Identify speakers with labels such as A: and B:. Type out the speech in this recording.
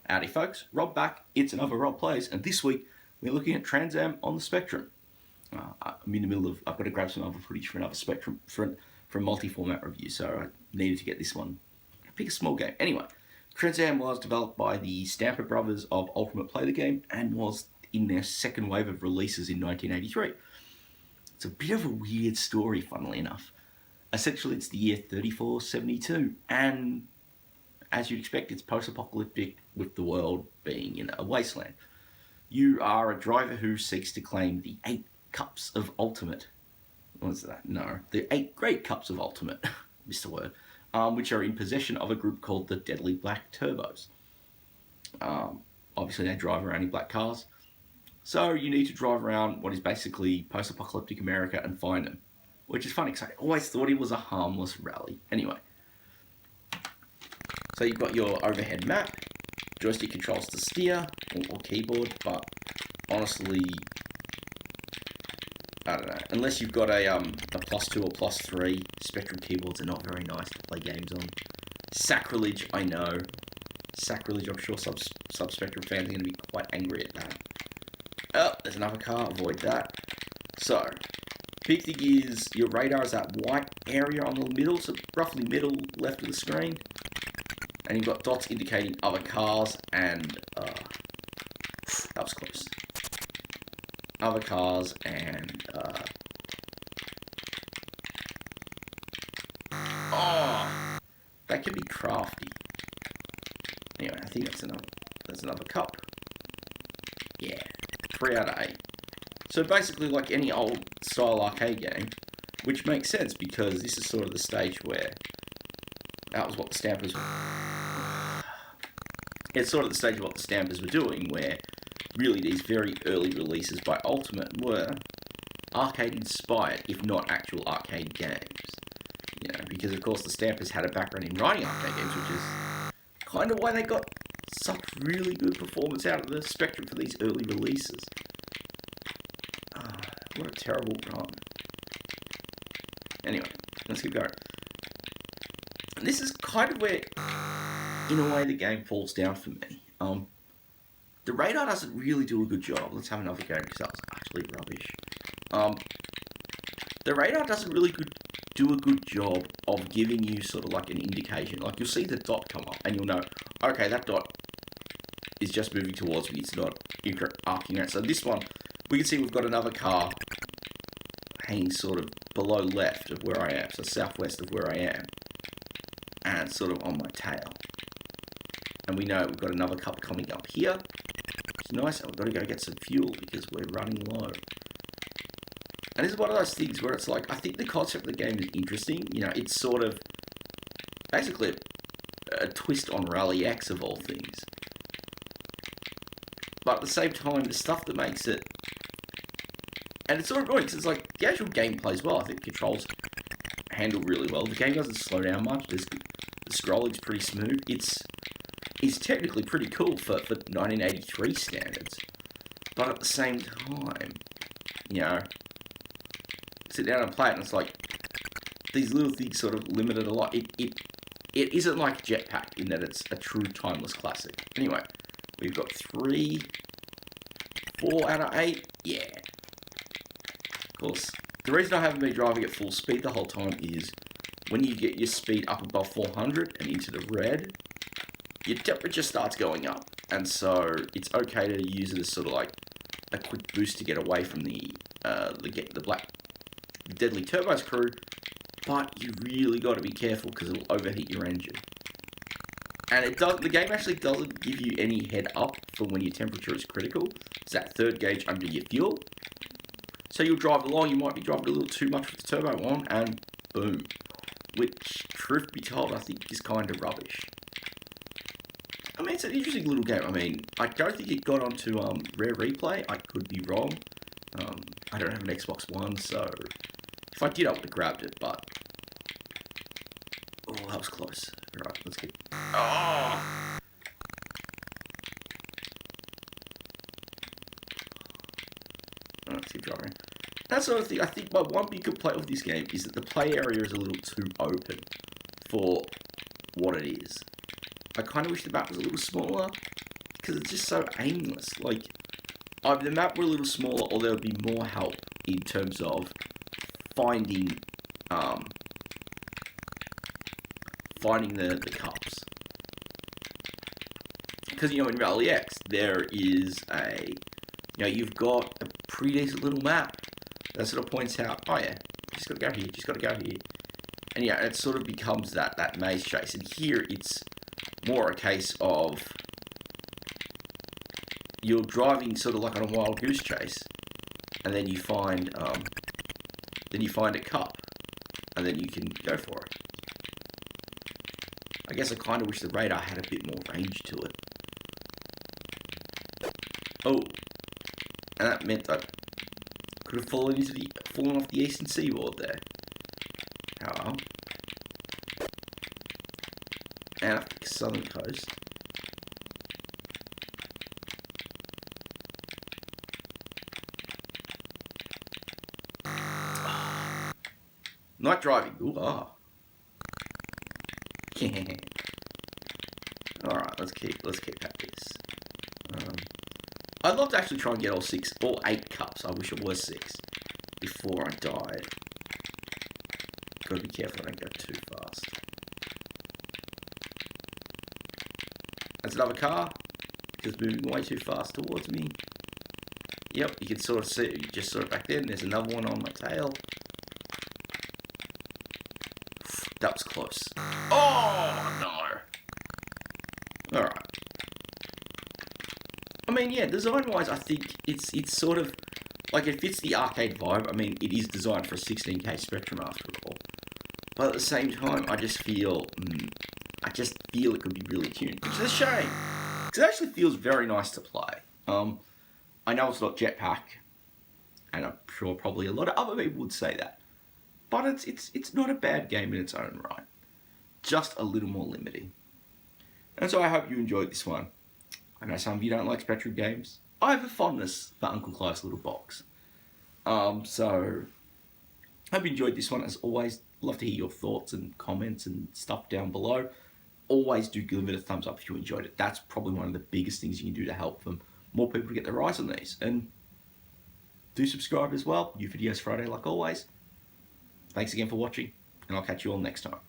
A: Howdy folks, Rob back, it's another Rob Plays, and this week we're looking at Tranz Am on the Spectrum. I'm in the middle of, I've got to grab some other footage for another Spectrum, for a multi-format review, so I needed to get this one. Pick a small game. Anyway, Tranz Am was developed by the Stamper brothers of Ultimate Play the Game, and was in their second wave of releases in 1983. It's a bit of a weird story, funnily enough. Essentially, it's the year 3472, and as you'd expect, it's post-apocalyptic with the world being in a wasteland. You are a driver who seeks to claim the 8 cups of ultimate. What's that? No, the 8 great cups of ultimate, missed a word, which are in possession of a group called the Deadly Black Turbos. Obviously, they drive around in black cars, so you need to drive around what is basically post-apocalyptic America and find them, which is funny because I always thought it was a harmless rally. Anyway. So you've got your overhead map, joystick controls to steer, or keyboard, but honestly, I don't know, unless you've got a +2 or +3, Spectrum keyboards are not very nice to play games on. Sacrilege, I know. Sacrilege, I'm sure some Spectrum fans are going to be quite angry at that. Oh, there's another car, avoid that. So, big thing is, your radar is that white area on the middle, so roughly middle left of the screen. And you've got dots indicating other cars and, that was close. Other cars and, oh, that can be crafty. Anyway, I think that's another cup. Yeah, 3 out of 8. So basically like any old style arcade game, which makes sense because this is sort of the stage where that was what the Stampers were. It's sort of the stage of what the Stampers were doing, where really these very early releases by Ultimate were arcade-inspired, if not actual arcade games. You know, because of course the Stampers had a background in writing arcade games, which is kind of why they got such really good performance out of the Spectrum for these early releases. What a terrible run. Anyway, let's keep going. And this is kind of where, in a way, the game falls down for me. The radar doesn't really do a good job. Let's have another go because that was actually rubbish. The radar doesn't really do a good job of giving you sort of like an indication. Like you'll see the dot come up and you'll know, okay, that dot is just moving towards me. It's not arcing out. So this one, we can see we've got another car hanging sort of below left of where I am, so southwest of where I am. And it's sort of on my tail. And we know we've got another cup coming up here. It's nice, and we've got to go get some fuel because we're running low. And this is one of those things where it's like, I think the concept of the game is interesting. You know, it's sort of basically a twist on Rally X of all things. But at the same time, the stuff that makes it, and it's sort of annoying because it's like, the actual game plays well. I think the controls handle really well. The game doesn't slow down much. The scrolling's pretty smooth. It's technically pretty cool for 1983 standards. But at the same time, you know, sit down and play it and it's like, these little things sort of limit it a lot. It isn't like Jetpack in that it's a true timeless classic. Anyway, we've got 4 out of 8. Yeah. Of course, the reason I haven't been driving at full speed the whole time is when you get your speed up above 400 and into the red, your temperature starts going up. And so it's okay to use it as sort of like a quick boost to get away from the Deadly Turbos crew, but you really got to be careful because it'll overheat your engine. And the game actually doesn't give you any head up for when your temperature is critical. It's that third gauge under your fuel. So you'll drive along, you might be driving a little too much with the turbo on, and boom. Which, truth be told, I think is kind of rubbish. I mean, it's an interesting little game. I mean, I don't think it got onto Rare Replay. I could be wrong. I don't have an Xbox One, so if I did, I would have grabbed it, but oh, that was close. Alright, let's keep... Oh! Let's keep driving. That sort of thing. I think my one big complaint with this game is that the play area is a little too open for what it is. I kind of wish the map was a little smaller. because it's just so aimless. Like, either the map were a little smaller, or there would be more help in terms of finding the cups. Because, you know, in Rally X, there is you've got a pretty decent little map that sort of points out, oh yeah, just gotta go here, just gotta go here. And yeah, it sort of becomes that maze chase. And here, it's more a case of you're driving sort of like on a wild goose chase, and then you find a cup, and then you can go for it. I guess I kind of wish the radar had a bit more range to it. Oh, and that meant I could have fallen off the eastern seaboard there. Oh well. And up the southern coast. Night driving. Ooh, ah. Alright, let's keep at this. I'd love to actually try and get all 8 cups. I wish it was 6 before I died. Gotta be careful I don't go too fast. That's another car. Just moving way too fast towards me. Yep, you can sort of see, just sort of back then, there's another one on my tail. That was close. Oh, no. Alright. I mean, yeah, design-wise, I think it's sort of, like, it fits the arcade vibe. I mean, it is designed for a 16K Spectrum after all. But at the same time, I just feel it could be really tuned, which is a shame. Because it actually feels very nice to play. I know it's not Jetpack, and I'm sure probably a lot of other people would say that. But it's not a bad game in its own right. Just a little more limiting. And so I hope you enjoyed this one. I know some of you don't like Spectrum games. I have a fondness for Uncle Clive's little box. So, hope you enjoyed this one. As always, love to hear your thoughts and comments and stuff down below. Always do give it a thumbs up if you enjoyed it. That's probably one of the biggest things you can do to help them. More people to get their eyes on these. And do subscribe as well. New videos Friday like always. Thanks again for watching, and I'll catch you all next time.